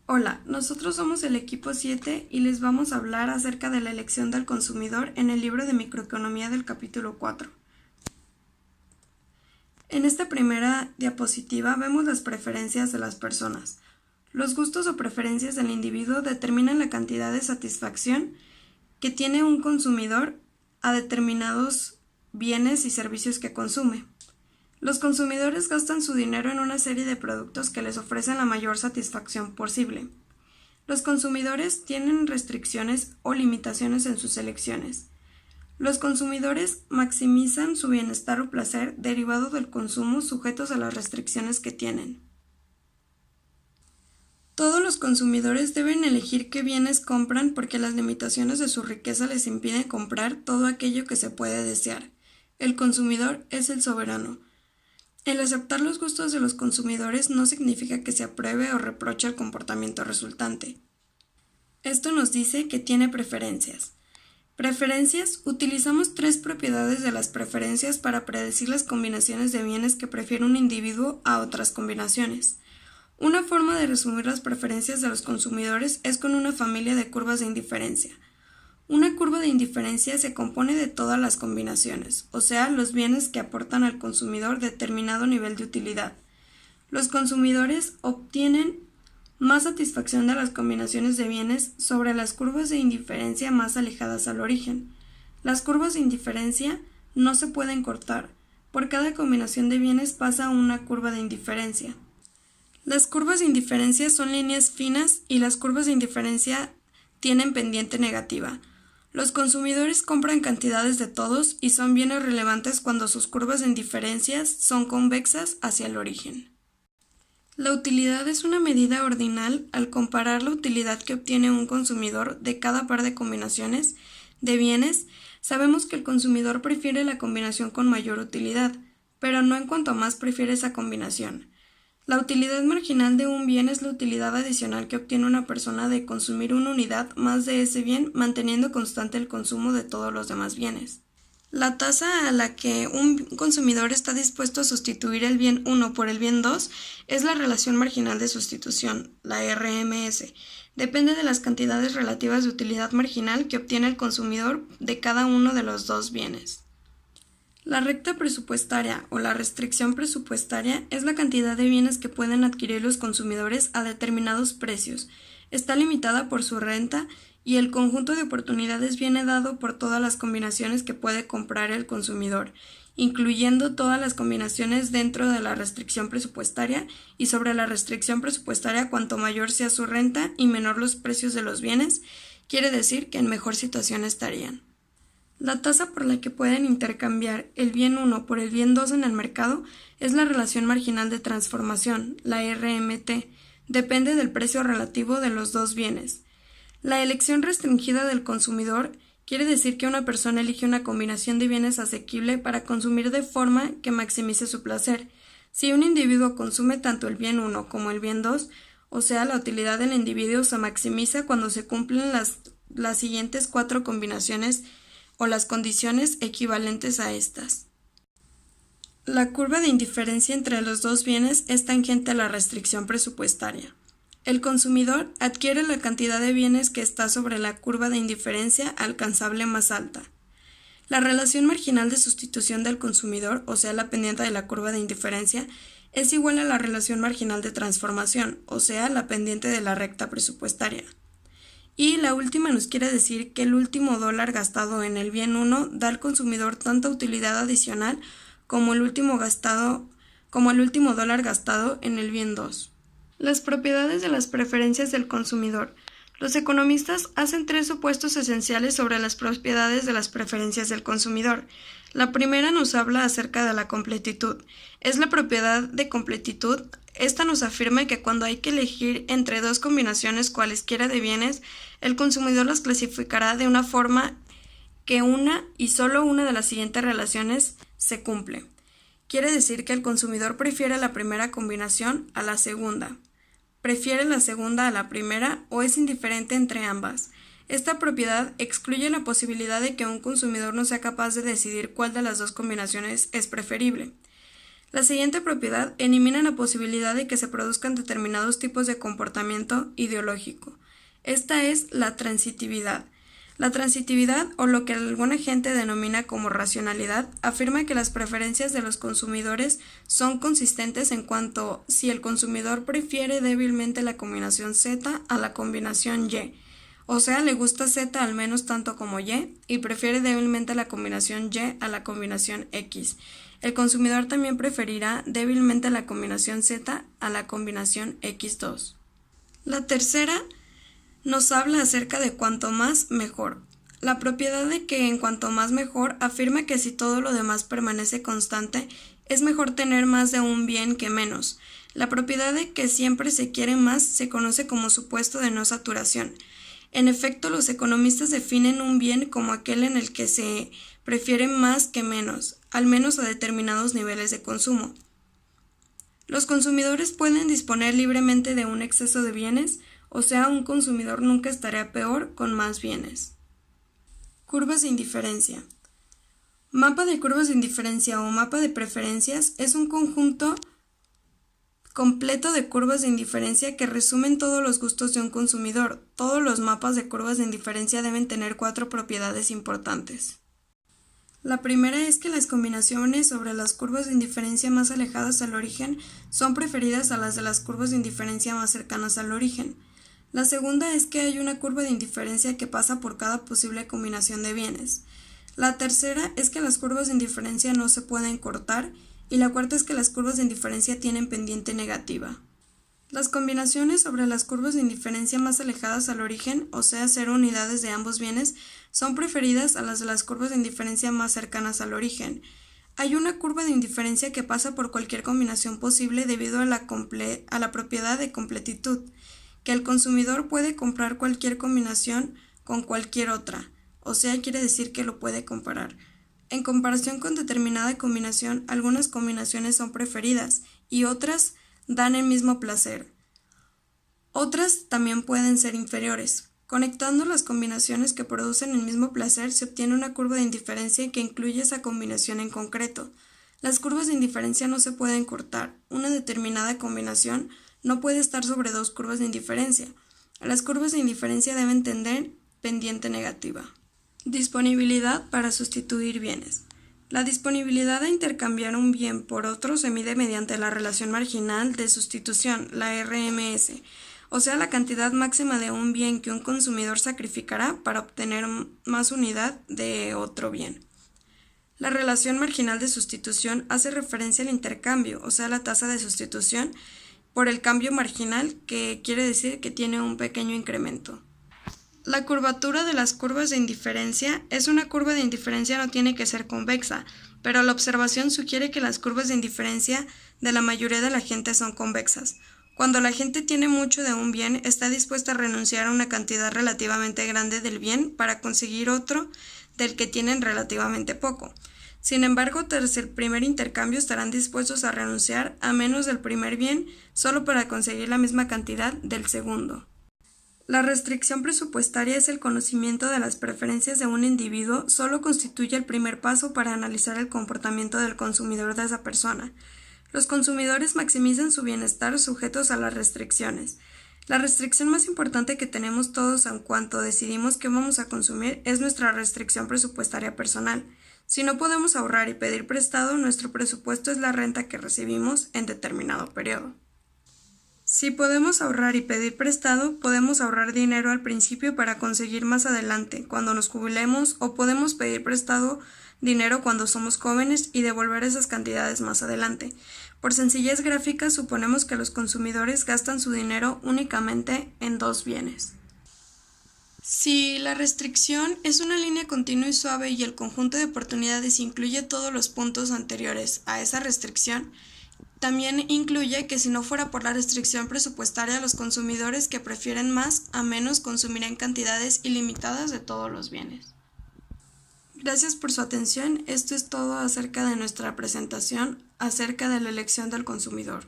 Hola, nosotros somos el equipo 7 y les vamos a hablar acerca de la elección del consumidor en el libro de microeconomía del capítulo 4. En esta primera diapositiva vemos las preferencias de las personas. Los gustos o preferencias del individuo determinan la cantidad de satisfacción que tiene un consumidor a determinados bienes y servicios que consume. Los consumidores gastan su dinero en una serie de productos que les ofrecen la mayor satisfacción posible. Los consumidores tienen restricciones o limitaciones en sus elecciones. Los consumidores maximizan su bienestar o placer derivado del consumo sujetos a las restricciones que tienen. Todos los consumidores deben elegir qué bienes compran porque las limitaciones de su riqueza les impiden comprar todo aquello que se puede desear. El consumidor es el soberano. El aceptar los gustos de los consumidores no significa que se apruebe o reproche el comportamiento resultante. Esto nos dice que tiene preferencias. Preferencias: utilizamos tres propiedades de las preferencias para predecir las combinaciones de bienes que prefiere un individuo a otras combinaciones. Una forma de resumir las preferencias de los consumidores es con una familia de curvas de indiferencia. Una curva de indiferencia se compone de todas las combinaciones, o sea, los bienes que aportan al consumidor determinado nivel de utilidad. Los consumidores obtienen más satisfacción de las combinaciones de bienes sobre las curvas de indiferencia más alejadas al origen. Las curvas de indiferencia no se pueden cortar. Por cada combinación de bienes pasa una curva de indiferencia. Las curvas de indiferencia son líneas finas y las curvas de indiferencia tienen pendiente negativa. Los consumidores compran cantidades de todos y son bienes relevantes cuando sus curvas de indiferencias son convexas hacia el origen. La utilidad es una medida ordinal al comparar la utilidad que obtiene un consumidor de cada par de combinaciones de bienes. Sabemos que el consumidor prefiere la combinación con mayor utilidad, pero no en cuanto más prefiere esa combinación. La utilidad marginal de un bien es la utilidad adicional que obtiene una persona de consumir una unidad más de ese bien, manteniendo constante el consumo de todos los demás bienes. La tasa a la que un consumidor está dispuesto a sustituir el bien 1 por el bien 2 es la relación marginal de sustitución, la RMS. Depende de las cantidades relativas de utilidad marginal que obtiene el consumidor de cada uno de los dos bienes. La recta presupuestaria o la restricción presupuestaria es la cantidad de bienes que pueden adquirir los consumidores a determinados precios. Está limitada por su renta y el conjunto de oportunidades viene dado por todas las combinaciones que puede comprar el consumidor, incluyendo todas las combinaciones dentro de la restricción presupuestaria, y sobre la restricción presupuestaria cuanto mayor sea su renta y menor los precios de los bienes, quiere decir que en mejor situación estarían. La tasa por la que pueden intercambiar el bien 1 por el bien 2 en el mercado es la relación marginal de transformación, la RMT. Depende del precio relativo de los dos bienes. La elección restringida del consumidor quiere decir que una persona elige una combinación de bienes asequible para consumir de forma que maximice su placer. Si un individuo consume tanto el bien 1 como el bien 2, o sea, la utilidad del individuo se maximiza cuando se cumplen las siguientes 4 combinaciones o las condiciones equivalentes a estas. La curva de indiferencia entre los dos bienes es tangente a la restricción presupuestaria. El consumidor adquiere la cantidad de bienes que está sobre la curva de indiferencia alcanzable más alta. La relación marginal de sustitución del consumidor, o sea, la pendiente de la curva de indiferencia, es igual a la relación marginal de transformación, o sea, la pendiente de la recta presupuestaria. Y la última nos quiere decir que el último dólar gastado en el bien 1 da al consumidor tanta utilidad adicional como el último dólar gastado en el bien 2. Las propiedades de las preferencias del consumidor. Los economistas hacen tres supuestos esenciales sobre las propiedades de las preferencias del consumidor. La primera nos habla acerca de la completitud. Es la propiedad de completitud. Esta nos afirma que cuando hay que elegir entre dos combinaciones cualesquiera de bienes, el consumidor las clasificará de una forma que una y solo una de las siguientes relaciones se cumple. Quiere decir que el consumidor prefiere la primera combinación a la segunda, prefiere la segunda a la primera o es indiferente entre ambas. Esta propiedad excluye la posibilidad de que un consumidor no sea capaz de decidir cuál de las dos combinaciones es preferible. La siguiente propiedad elimina la posibilidad de que se produzcan determinados tipos de comportamiento ideológico. Esta es la transitividad. La transitividad, o lo que alguna gente denomina como racionalidad, afirma que las preferencias de los consumidores son consistentes en cuanto si el consumidor prefiere débilmente la combinación Z a la combinación Y, o sea, le gusta Z al menos tanto como y prefiere débilmente la combinación Y a la combinación X. El consumidor también preferirá débilmente la combinación Z a la combinación X2. La tercera nos habla acerca de cuanto más, mejor. La propiedad de que en cuanto más mejor afirma que si todo lo demás permanece constante, es mejor tener más de un bien que menos. La propiedad de que siempre se quiere más se conoce como supuesto de no saturación. En efecto, los economistas definen un bien como aquel en el que se prefiere más que menos, al menos a determinados niveles de consumo. Los consumidores pueden disponer libremente de un exceso de bienes, o sea, un consumidor nunca estará peor con más bienes. Curvas de indiferencia. Mapa de curvas de indiferencia o mapa de preferencias es un conjunto completo de curvas de indiferencia que resumen todos los gustos de un consumidor. Todos los mapas de curvas de indiferencia deben tener 4 propiedades importantes. La primera es que las combinaciones sobre las curvas de indiferencia más alejadas al origen son preferidas a las de las curvas de indiferencia más cercanas al origen. La segunda es que hay una curva de indiferencia que pasa por cada posible combinación de bienes. La tercera es que las curvas de indiferencia no se pueden cortar, y la cuarta es que las curvas de indiferencia tienen pendiente negativa. Las combinaciones sobre las curvas de indiferencia más alejadas al origen, o sea, 0 unidades de ambos bienes, son preferidas a las de las curvas de indiferencia más cercanas al origen. Hay una curva de indiferencia que pasa por cualquier combinación posible debido a la propiedad de completitud, que el consumidor puede comprar cualquier combinación con cualquier otra, o sea, quiere decir que lo puede comparar. En comparación con determinada combinación, algunas combinaciones son preferidas y otras dan el mismo placer. Otras también pueden ser inferiores. Conectando las combinaciones que producen el mismo placer se obtiene una curva de indiferencia que incluye esa combinación en concreto. Las curvas de indiferencia no se pueden cortar. Una determinada combinación no puede estar sobre 2 curvas de indiferencia. Las curvas de indiferencia deben tener pendiente negativa. Disponibilidad para sustituir bienes. La disponibilidad de intercambiar un bien por otro se mide mediante la relación marginal de sustitución, la RMS, o sea, la cantidad máxima de un bien que un consumidor sacrificará para obtener más unidad de otro bien. La relación marginal de sustitución hace referencia al intercambio, o sea, la tasa de sustitución, por el cambio marginal, que quiere decir que tiene un pequeño incremento. La curvatura de las curvas de indiferencia es una curva de indiferencia no tiene que ser convexa, pero la observación sugiere que las curvas de indiferencia de la mayoría de la gente son convexas. Cuando la gente tiene mucho de un bien, está dispuesta a renunciar a una cantidad relativamente grande del bien para conseguir otro del que tienen relativamente poco. Sin embargo, tras el primer intercambio estarán dispuestos a renunciar a menos del primer bien solo para conseguir la misma cantidad del segundo. La restricción presupuestaria es el conocimiento de las preferencias de un individuo, solo constituye el primer paso para analizar el comportamiento del consumidor de esa persona. Los consumidores maximizan su bienestar sujetos a las restricciones. La restricción más importante que tenemos todos en cuanto decidimos qué vamos a consumir es nuestra restricción presupuestaria personal. Si no podemos ahorrar y pedir prestado, nuestro presupuesto es la renta que recibimos en determinado periodo. Si podemos ahorrar y pedir prestado, podemos ahorrar dinero al principio para conseguir más adelante, cuando nos jubilemos, o podemos pedir prestado dinero cuando somos jóvenes y devolver esas cantidades más adelante. Por sencillez gráfica, suponemos que los consumidores gastan su dinero únicamente en 2 bienes. Si la restricción es una línea continua y suave y el conjunto de oportunidades incluye todos los puntos anteriores a esa restricción, también incluye que si no fuera por la restricción presupuestaria, los consumidores que prefieren más a menos consumirían cantidades ilimitadas de todos los bienes. Gracias por su atención. Esto es todo acerca de nuestra presentación acerca de la elección del consumidor.